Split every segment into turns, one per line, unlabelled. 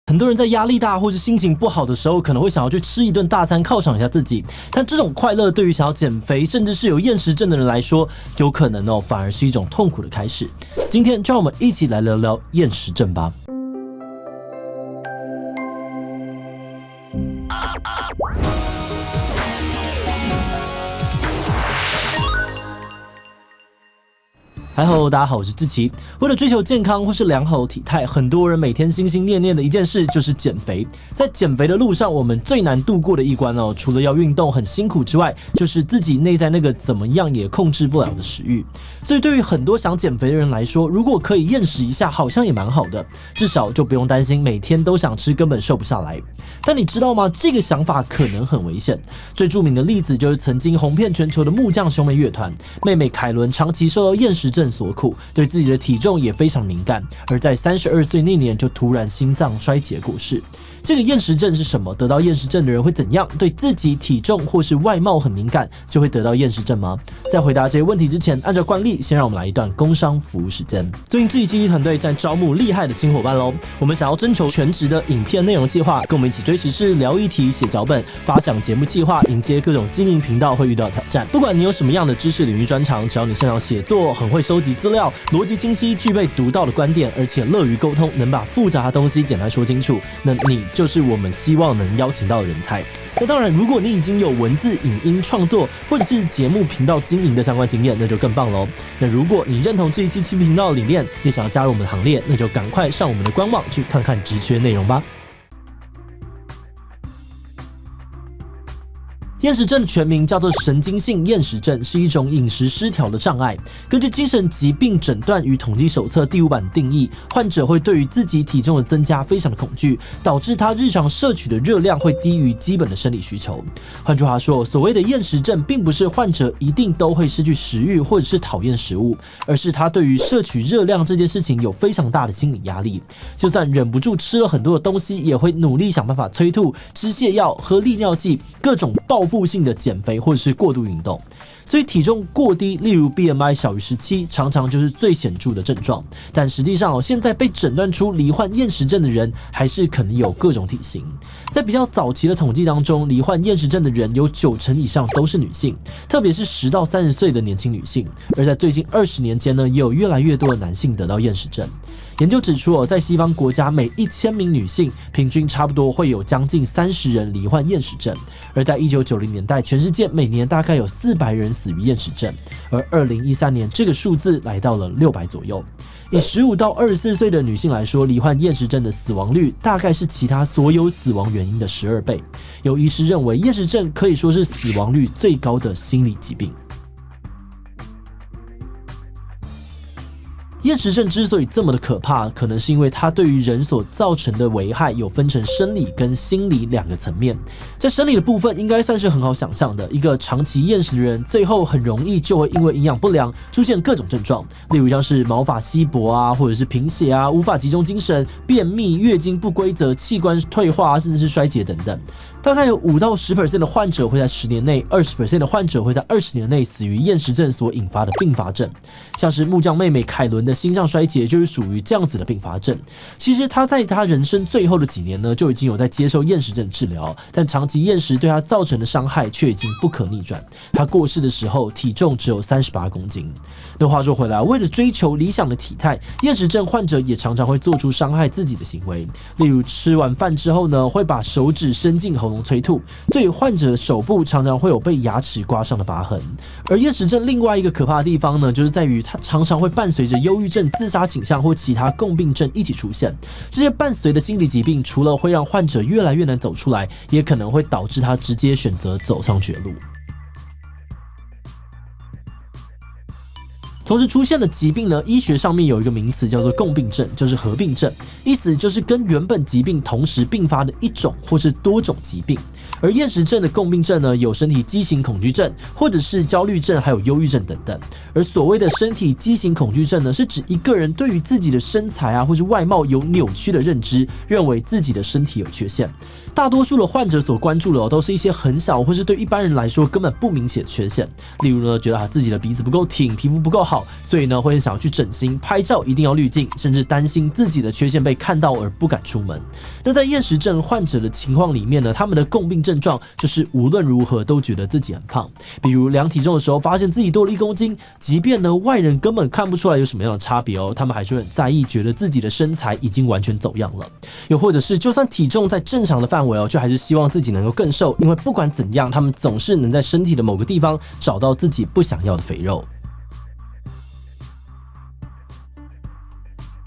很多人在压力大或是心情不好的时候，可能会想要去吃一顿大餐犒赏一下自己，但这种快乐对于想要减肥甚至是有厌食症的人来说，有可能反而是一种痛苦的开始。今天就让我们一起来聊聊厌食症吧。嗨吼，大家好，我是志祺。为了追求健康或是良好的体态，很多人每天心心念念的一件事就是减肥。在减肥的路上，我们最难度过的一关除了要运动很辛苦之外，就是自己内在那个怎么样也控制不了的食欲。所以对于很多想减肥的人来说，如果可以厌食一下，好像也蛮好的，至少就不用担心每天都想吃，根本瘦不下来。但你知道吗？这个想法可能很危险。最著名的例子就是曾经红遍全球的木匠兄妹乐团，妹妹凯伦长期受到厌食症所苦，对自己的体重也非常敏感，而在32岁那年就突然心脏衰竭过世。这个厌食症是什么？得到厌食症的人会怎样？对自己体重或是外貌很敏感，就会得到厌食症吗？在回答这些问题之前，按照惯例，先让我们来一段工商服务时间。最近志祺团队在招募厉害的新伙伴咯，我们想要征求全职的影片内容企划，跟我们一起追时事、聊议题、写脚本、发想节目企划，迎接各种经营频道会遇到的挑战。不管你有什么样的知识领域专长，只要你擅长写作，很会收集资料，逻辑清晰，具备独到的观点，而且乐于沟通，能把复杂的东西简单说清楚，那你就是我们希望能邀请到的人才。那当然，如果你已经有文字、影音创作或者是节目频道经营的相关经验，那就更棒咯。那如果你认同这一期新频道的理念，也想要加入我们的行列，那就赶快上我们的官网去看看职缺内容吧。厌食症的全名叫做神经性厌食症，是一种饮食失调的障碍。根据精神疾病诊断与统计手册第5版定义，患者会对于自己体重的增加非常的恐惧，导致他日常摄取的热量会低于基本的生理需求。换句话说，所谓的厌食症并不是患者一定都会失去食欲或者是讨厌食物，而是他对于摄取热量这件事情有非常大的心理压力，就算忍不住吃了很多的东西，也会努力想办法催吐、吃泻药、喝利尿剂，各种报复性的减肥或者是过度运动。所以体重过低，例如 BMI 小于17，常常就是最显著的症状。但实际上现在被诊断出罹患厌食症的人，还是可能有各种体型。在比较早期的统计当中，罹患厌食症的人有90%以上都是女性，特别是10到30岁的年轻女性。而在最近20年间呢，也有越来越多的男性得到厌食症。研究指出在西方国家每1000名女性，平均差不多会有将近30人罹患厌食症。而在1990年代，全世界每年大概有400人死于厌食症，而2013年这个数字来到了600左右。以15到24岁的女性来说，罹患厌食症的死亡率大概是其他所有死亡原因的12倍。有医师认为，厌食症可以说是死亡率最高的心理疾病。厌食症之所以这么的可怕，可能是因为它对于人所造成的危害有分成生理跟心理2个层面。在生理的部分，应该算是很好想象的，一个长期厌食的人，最后很容易就会因为营养不良出现各种症状，例如像是毛发稀薄或者是贫血无法集中精神、便秘、月经不规则、器官退化甚至是衰竭等等。大概有5到10% 的患者会在10年内，20% 的患者会在20年内死于厌食症所引发的并发症。像是木匠妹妹凯伦的心脏衰竭就是属于这样子的并发症。其实她在她人生最后的几年呢，就已经有在接受厌食症治疗，但长期厌食对她造成的伤害却已经不可逆转。她过世的时候，体重只有38公斤。那话说回来，为了追求理想的体态，厌食症患者也常常会做出伤害自己的行为，例如吃完饭之后呢，会把手指伸进喉咙催吐，所以患者的手部常常会有被牙齿刮伤的疤痕。而厌食症另外一个可怕的地方呢，就是在于它常常会伴随着忧郁症、自杀倾向或其他共病症一起出现。这些伴随的心理疾病，除了会让患者越来越难走出来，也可能会导致他直接选择走上绝路。同时出现的疾病呢，医学上面有一个名词叫做共病症，就是合并症，意思就是跟原本疾病同时并发的一种或是多种疾病。而厌食症的共病症呢，有身体畸形恐惧症，或者是焦虑症，还有忧郁症等等。而所谓的身体畸形恐惧症呢，是指一个人对于自己的身材啊，或是外貌有扭曲的认知，认为自己的身体有缺陷。大多数的患者所关注的都是一些很小，或是对一般人来说根本不明显的缺陷。例如呢，觉得自己的鼻子不够挺，皮肤不够好，所以呢会想要去整形，拍照一定要滤镜，甚至担心自己的缺陷被看到而不敢出门。那在厌食症患者的情况里面呢，他们的共病症状就是无论如何都觉得自己很胖，比如量体重的时候发现自己多了1公斤，即便呢外人根本看不出来有什么样的差别他们还是很在意，觉得自己的身材已经完全走样了。又或者是就算体重在正常的范围就还是希望自己能够更瘦，因为不管怎样，他们总是能在身体的某个地方找到自己不想要的肥肉。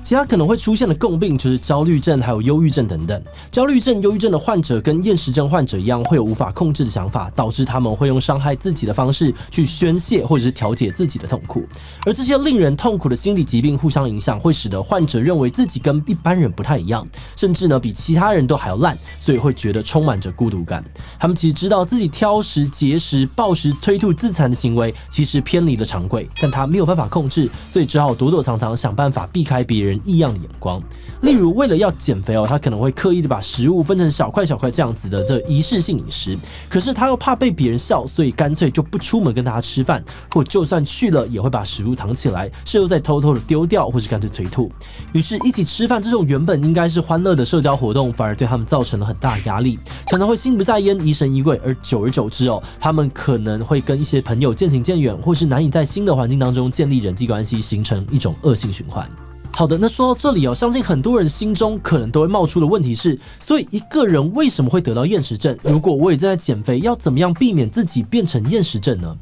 其他可能会出现的共病就是焦虑症还有忧郁症等等。焦虑症、忧郁症的患者跟厌食症患者一样，会有无法控制的想法，导致他们会用伤害自己的方式去宣泄或者是调节自己的痛苦。而这些令人痛苦的心理疾病互相影响，会使得患者认为自己跟一般人不太一样，甚至呢比其他人都还要烂，所以会觉得充满着孤独感。他们其实知道自己挑食、节食、暴食、催吐、自残的行为其实偏离了常轨，但他没有办法控制，所以只好躲躲藏藏，想办法避开别人异样的眼光。例如为了要减肥他可能会刻意的把食物分成小块小块这样子的这仪式性饮食，可是他又怕被别人笑，所以干脆就不出门跟大家吃饭，或就算去了也会把食物藏起来，事后再偷偷的丢掉，或是干脆催吐。于是一起吃饭这种原本应该是欢乐的社交活动，反而对他们造成了很大的压力，常常会心不在焉、疑神疑鬼，而久而久之他们可能会跟一些朋友渐行渐远，或是难以在新的环境当中建立人际关系，形成一种恶性循环。好的，那说到这里相信很多人心中可能都会冒出的问题是，所以一个人为什么会得到厌食症？如果我也正在减肥，要怎么样避免自己变成厌食症呢？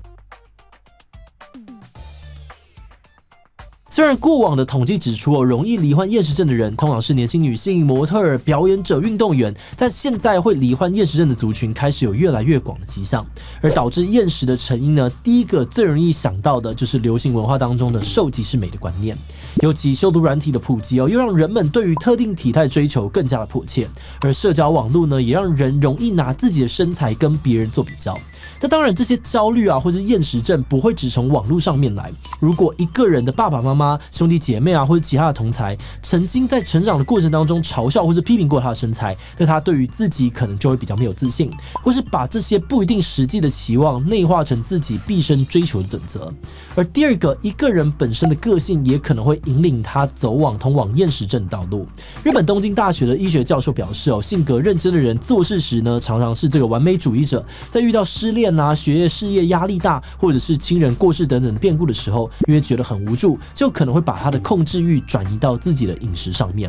虽然过往的统计指出容易罹患厌食症的人通常是年轻女性、模特儿、表演者、运动员，但现在会罹患厌食症的族群开始有越来越广的迹象。而导致厌食的成因呢，第一个最容易想到的就是流行文化当中的瘦即是美的观念，尤其修图软体的普及又让人们对于特定体态追求更加的迫切，而社交网络呢，也让人容易拿自己的身材跟别人做比较。那当然，这些焦虑或是厌食症不会只从网络上面来。如果一个人的爸爸妈妈、兄弟姐妹或者其他的同侪曾经在成长的过程当中嘲笑或是批评过他的身材，那他对于自己可能就会比较没有自信，或是把这些不一定实际的期望内化成自己毕生追求的准则。而第二个，一个人本身的个性也可能会引领他走往通往厌食症的道路。日本东京大学的医学教授表示性格认真的人做事时呢，常常是这个完美主义者，在遇到失恋学业、事业压力大，或者是亲人过世等等的变故的时候，因为觉得很无助，就可能会把他的控制欲转移到自己的饮食上面。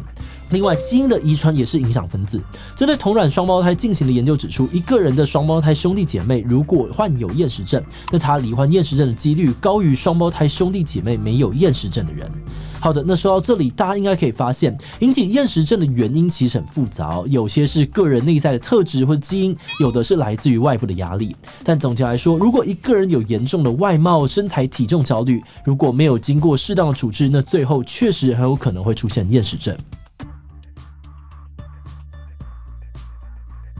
另外，基因的遗传也是影响分子。针对同卵双胞胎进行的研究指出，一个人的双胞胎兄弟姐妹如果患有厌食症，那他罹患厌食症的几率高于双胞胎兄弟姐妹没有厌食症的人。好的，那说到这里，大家应该可以发现，引起厌食症的原因其实很复杂有些是个人内在的特质或基因，有的是来自于外部的压力。但总结来说，如果一个人有严重的外貌、身材、体重焦虑，如果没有经过适当的处置，那最后确实很有可能会出现厌食症。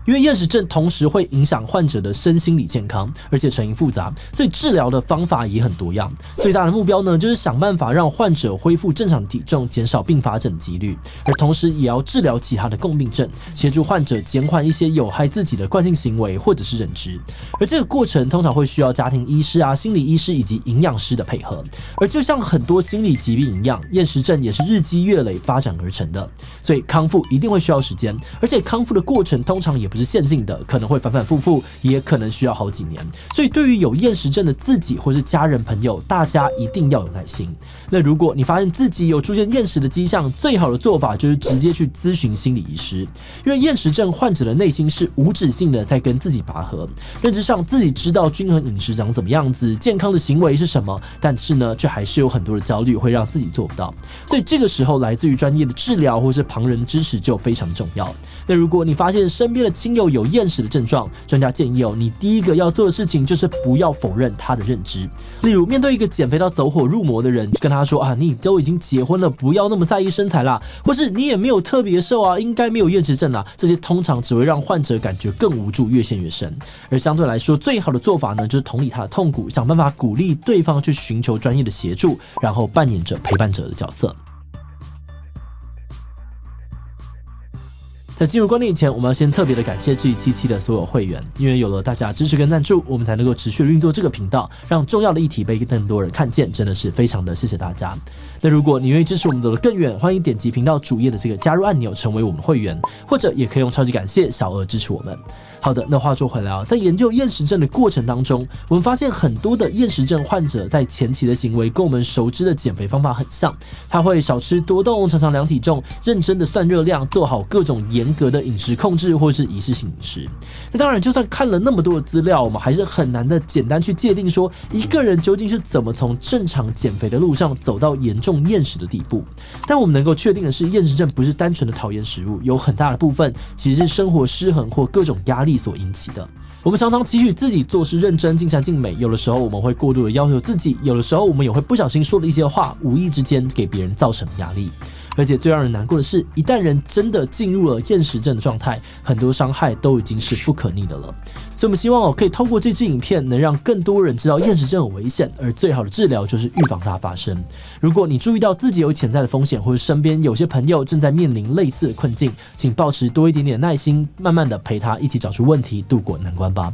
因为厌食症同时会影响患者的身心理健康，而且成因复杂，所以治疗的方法也很多样。最大的目标呢，就是想办法让患者恢复正常的体重，减少并发症的几率，而同时也要治疗其他的共病症，协助患者减缓一些有害自己的惯性行为或者是认知。而这个过程通常会需要家庭医师心理医师以及营养师的配合。而就像很多心理疾病一样，厌食症也是日积月累发展而成的，所以康复一定会需要时间，而且康复的过程通常也不是线性的，可能会反反复复，也可能需要好几年。所以对于有厌食症的自己或是家人朋友，大家一定要有耐心。那如果你发现自己有出现厌食的迹象，最好的做法就是直接去咨询心理医师，因为厌食症患者的内心是无止境的在跟自己拔河，认知上自己知道均衡饮食长什么样子，健康的行为是什么，但是呢，却还是有很多的焦虑会让自己做不到。所以这个时候来自于专业的治疗或是旁人的支持就非常重要。那如果你发现身边的亲友有厌食的症状，专家建议你第一个要做的事情就是不要否认他的认知。例如，面对一个减肥到走火入魔的人，跟他说你都已经结婚了，不要那么在意身材啦，或是你也没有特别瘦啊，应该没有厌食症啊，这些通常只会让患者感觉更无助，越陷越深。而相对来说，最好的做法呢，就是同理他的痛苦，想办法鼓励对方去寻求专业的协助，然后扮演着陪伴者的角色。在进入观念以前，我们要先特别的感谢G77的所有会员，因为有了大家支持跟赞助，我们才能够持续运作这个频道，让重要的议题被更多人看见，真的是非常的谢谢大家。那如果你愿意支持我们走得更远，欢迎点击频道主页的这个加入按钮，成为我们的会员，或者也可以用超级感谢小额支持我们。好的，那话说回来在研究厌食症的过程当中，我们发现很多的厌食症患者在前期的行为跟我们熟知的减肥方法很像，他会少吃多动，常常量体重，认真的算热量，做好各种严格的饮食控制或是仪式性饮食。那当然，就算看了那么多的资料，我们还是很难的简单去界定说一个人究竟是怎么从正常减肥的路上走到严重厌食的地步。但我们能够确定的是，厌食症不是单纯的讨厌食物，有很大的部分其实是生活失衡或各种压力所引起的。我们常常期许自己做事认真、尽善尽美，有的时候我们会过度的要求自己，有的时候我们也会不小心说了一些话，无意之间给别人造成压力。而且最让人难过的是，一旦人真的进入了厌食症的状态，很多伤害都已经是不可逆的了。所以我们希望可以透过这支影片，能让更多人知道厌食症很危险，而最好的治疗就是预防它发生。如果你注意到自己有潜在的风险，或者身边有些朋友正在面临类似的困境，请保持多一点点耐心，慢慢的陪他一起找出问题，度过难关吧。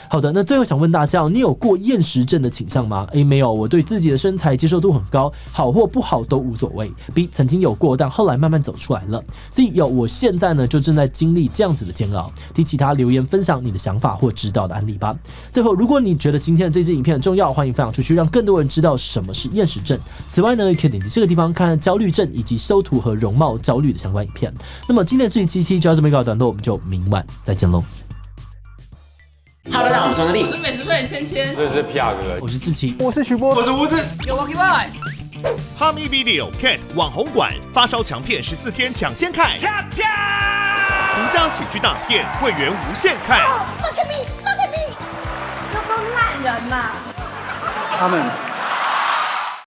好的，那最后想问大家，你有过厌食症的倾向吗？ A 没有，我对自己的身材接受度很高，好或不好都无所谓。B 曾经有过，但后来慢慢走出来了。C 有，我现在呢就正在经历这样子的煎熬。提其他留言分享你的想法或指导的案例吧。最后，如果你觉得今天的这支影片很重要，欢迎分享出去，让更多人知道什么是厌食症。此外呢，也可以点击这个地方看看焦虑症以及修图和容貌焦虑的相关影片。那么今天的这一期就到这边告一段落，我们就明晚再见喽。
Hello， 大家好，我是张力，
我是美食队芊芊，
这是皮亚哥，
我是志奇，
我是徐波，
我是吴子。
有 Walkie Boys。
哈密 Video Cat 网红馆发烧强片14天抢先看，
恰恰，
独家喜剧大片会员无限看。
Look at me， Look at me， 都烂人呐！
他们